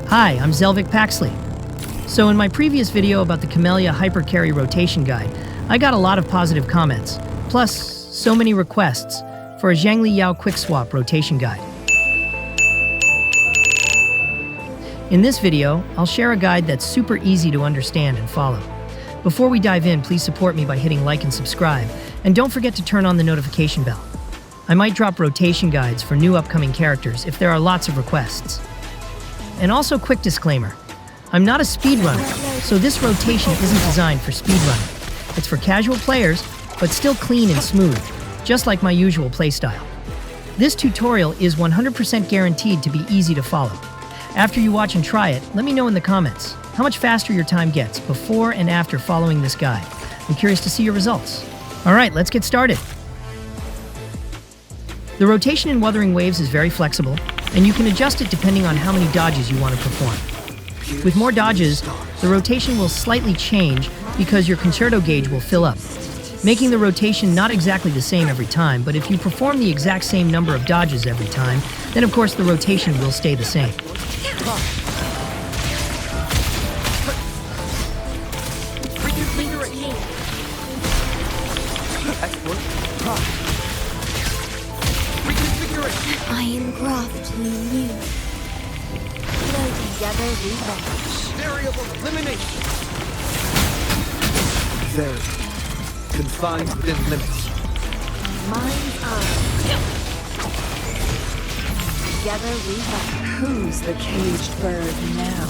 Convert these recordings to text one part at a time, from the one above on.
Hi, I'm Zelvic Paxley. So in my previous video about the Camellia Hypercarry Rotation Guide, I got a lot of positive comments, plus so many requests for a Xiangli Yao Quickswap rotation guide. In this video, I'll share a guide that's super easy to understand and follow. Before we dive in, please support me by hitting like and subscribe, and don't forget to turn on the notification bell. I might drop rotation guides for new upcoming characters if there are lots of requests. And also, quick disclaimer, I'm not a speedrunner, so this rotation isn't designed for speedrunning. It's for casual players, but still clean and smooth, just like my usual playstyle. This tutorial is 100% guaranteed to be easy to follow. After you watch and try it, let me know in the comments how much faster your time gets before and after following this guide. I'm curious to see your results. Alright, let's get started. The rotation in Wuthering waves is very flexible, and you can adjust it depending on how many dodges you want to perform. With more dodges, the rotation will slightly change because your concerto gauge will fill up, making the rotation not exactly the same every time, but if you perform the exact same number of dodges every time, then of course the rotation will stay the same. I engraft you. Together we vanish. Variable elimination. There. Confined within limits. Mind's eye. Together we vanish. Who's the caged bird now?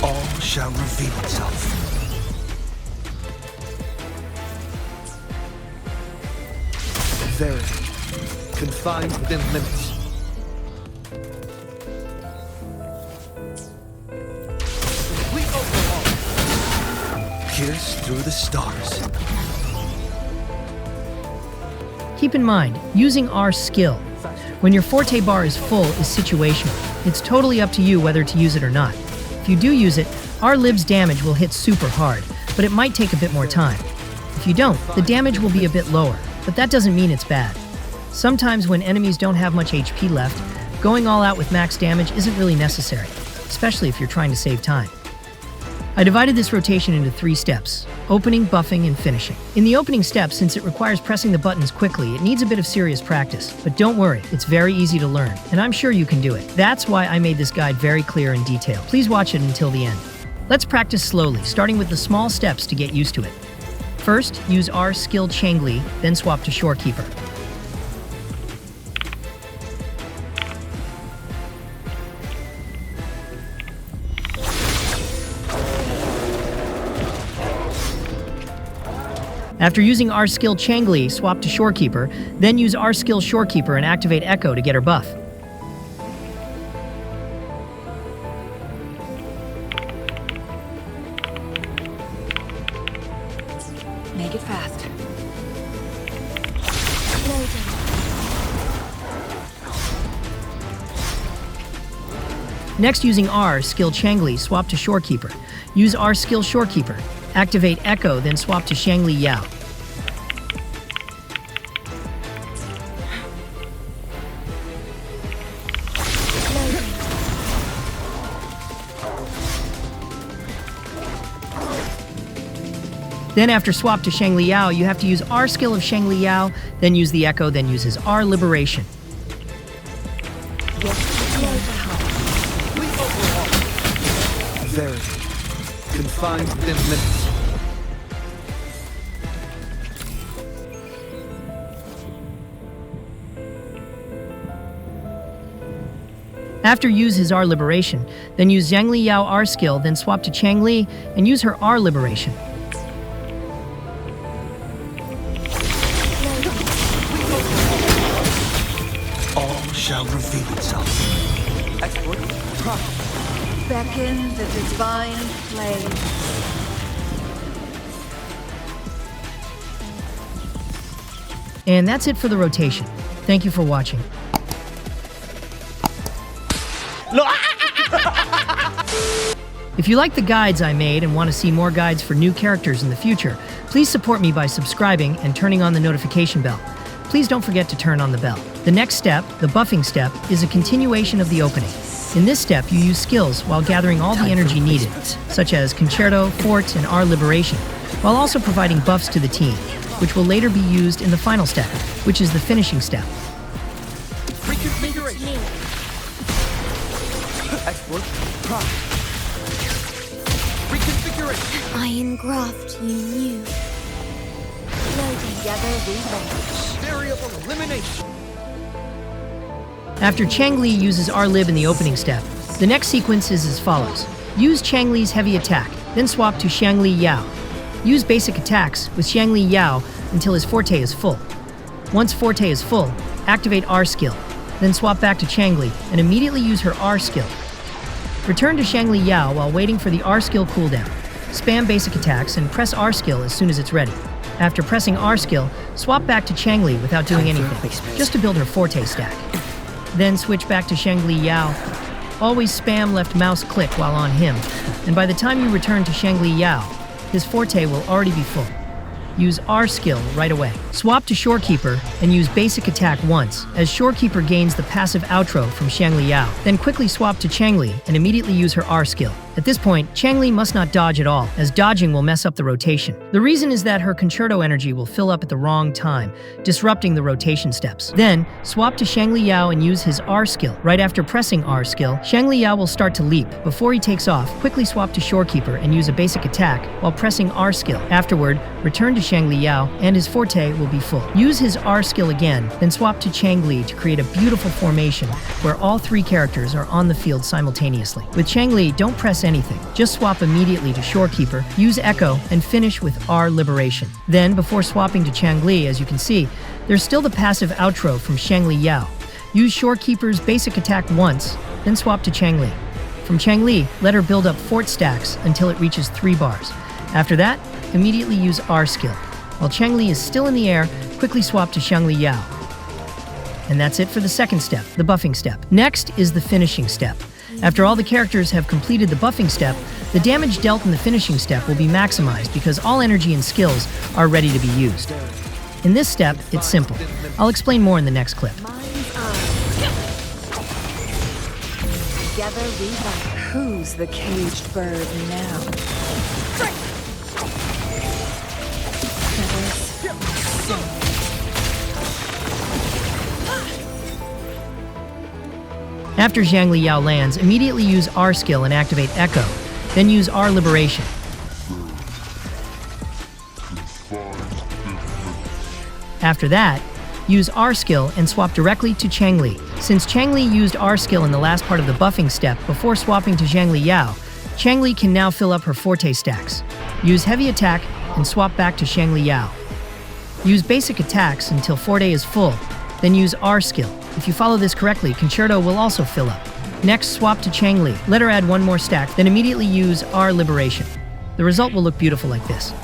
All shall reveal itself. Verity. Confined within limits. Complete overhaul. Pierce through the stars. Keep in mind, using R skill when your forte bar is full is situational. It's totally up to you whether to use it or not. If you do use it, R lib's damage will hit super hard, but it might take a bit more time. If you don't, the damage will be a bit lower, but that doesn't mean it's bad. Sometimes when enemies don't have much HP left, going all out with max damage isn't really necessary, especially if you're trying to save time. I divided this rotation into 3 steps: opening, buffing, and finishing. In the opening step, since it requires pressing the buttons quickly, it needs a bit of serious practice. But don't worry, it's very easy to learn, and I'm sure you can do it. That's why I made this guide very clear and detailed. Please watch it until the end. Let's practice slowly, starting with the small steps to get used to it. First, use R skill Changli, then swap to Shorekeeper. After using R skill Changli, swap to Shorekeeper, then use R skill Shorekeeper and activate Echo to get her buff. Make it fast. Next, using R skill Changli, swap to Shorekeeper. Use R skill Shorekeeper. Activate Echo, then swap to Xiangli Yao. Then after swap to Xiangli Yao, you have to use R skill of Xiangli Yao, then use the Echo, then use his R Liberation. Verity. Confined within limits. After use his R Liberation, then use Xiangli Yao R skill, then swap to Changli and use her R Liberation. All shall reveal itself. Export. Beckon the divine flame. And that's it for the rotation. Thank you for watching. If you like the guides I made and want to see more guides for new characters in the future, please support me by subscribing and turning on the notification bell. Please don't forget to turn on the bell. The next step, the buffing step, is a continuation of the opening. In this step, you use skills while gathering all the energy needed, such as Concerto, Fort, and R Liberation, while also providing buffs to the team, which will later be used in the final step, which is the finishing step. Reconfiguration. Export. Prime. Reconfiguration. I engraft you new. Loading. Together we vanish. Variable elimination. After Xiangli uses R-Lib in the opening step, the next sequence is as follows. Use Xiangli's heavy attack, then swap to Xiangli Yao. Use basic attacks with Xiangli Yao until his forte is full. Once forte is full, activate R skill, then swap back to Xiangli and immediately use her R skill. Return to Xiangli Yao while waiting for the R skill cooldown. Spam basic attacks and press R skill as soon as it's ready. After pressing R skill, swap back to Xiangli without doing anything, just to build her forte stack. Then switch back to Xiangli Yao. Always spam left mouse click while on him, and by the time you return to Xiangli Yao, his forte will already be full. Use R skill right away. Swap to Shorekeeper and use basic attack once, as Shorekeeper gains the passive outro from Xiangli Yao. Then quickly swap to Xiangli and immediately use her R skill. At this point, Xiangli must not dodge at all, as dodging will mess up the rotation. The reason is that her Concerto energy will fill up at the wrong time, disrupting the rotation steps. Then, swap to Xiangli Yao and use his R skill. Right after pressing R skill, Xiangli Yao will start to leap. Before he takes off, quickly swap to Shorekeeper and use a basic attack while pressing R skill. Afterward, return to Xiangli Yao and his forte will be full. Use his R skill again, then swap to Changli to create a beautiful formation where all three characters are on the field simultaneously. With Changli, don't press anything. Just swap immediately to Shorekeeper, use Echo, and finish with R Liberation. Then, before swapping to Changli, as you can see, there's still the passive outro from Xiangli Yao. Use Shorekeeper's basic attack once, then swap to Changli. From Changli, let her build up fort stacks until it reaches 3 bars. After that, immediately use R skill. While Changli is still in the air, quickly swap to Xiangli Yao. And that's it for the second step, the buffing step. Next is the finishing step. After all the characters have completed the buffing step, the damage dealt in the finishing step will be maximized because all energy and skills are ready to be used. In this step, it's simple. I'll explain more in the next clip. Mind's eye. Together we vanish. Who's the caged bird now? After Xiangli Yao lands, immediately use R skill and activate Echo, then use R Liberation. After that, use R skill and swap directly to Changli. Since Changli used R skill in the last part of the buffing step before swapping to Xiangli Yao, Changli can now fill up her forte stacks. Use heavy attack and swap back to Xiangli Yao. Use basic attacks until forte is full, then use R skill. If you follow this correctly, Concerto will also fill up. Next, swap to Changli. Let her add 1 more stack, then immediately use R Liberation. The result will look beautiful like this.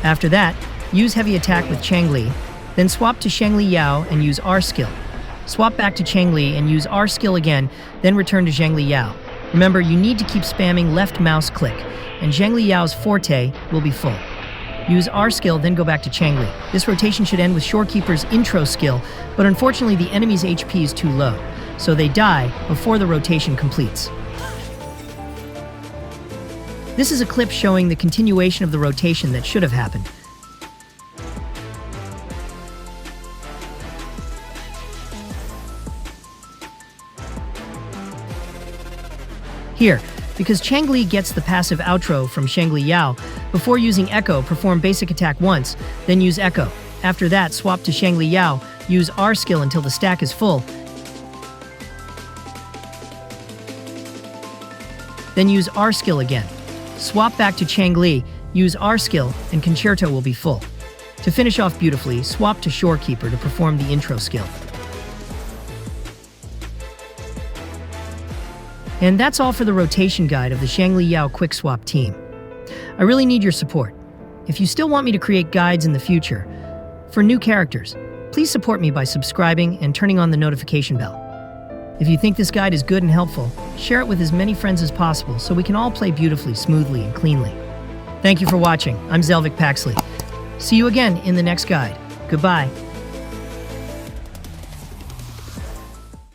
After that, use heavy attack with Changli, then swap to Xiangli Yao and use R skill. Swap back to Changli and use R skill again, then return to Xiangli Yao. Remember, you need to keep spamming left mouse click, and Xiangli Yao's forte will be full. Use R skill, then go back to Changli. This rotation should end with Shorekeeper's intro skill, but unfortunately the enemy's HP is too low, so they die before the rotation completes. This is a clip showing the continuation of the rotation that should have happened. Here, because Changli gets the passive outro from Xiangli Yao, before using Echo, perform basic attack once, then use Echo. After that, swap to Xiangli Yao, use R skill until the stack is full, then use R skill again. Swap back to Changli, use R skill, and Concerto will be full. To finish off beautifully, swap to Shorekeeper to perform the intro skill. And that's all for the rotation guide of the Xiangli Yao Quickswap team. I really need your support. If you still want me to create guides in the future, for new characters, Please support me by subscribing and turning on the notification bell. If you think this guide is good and helpful, share it with as many friends as possible so we can all play beautifully, smoothly, and cleanly. Thank you for watching. I'm Zelvic Paxley. See you again in the next guide. Goodbye.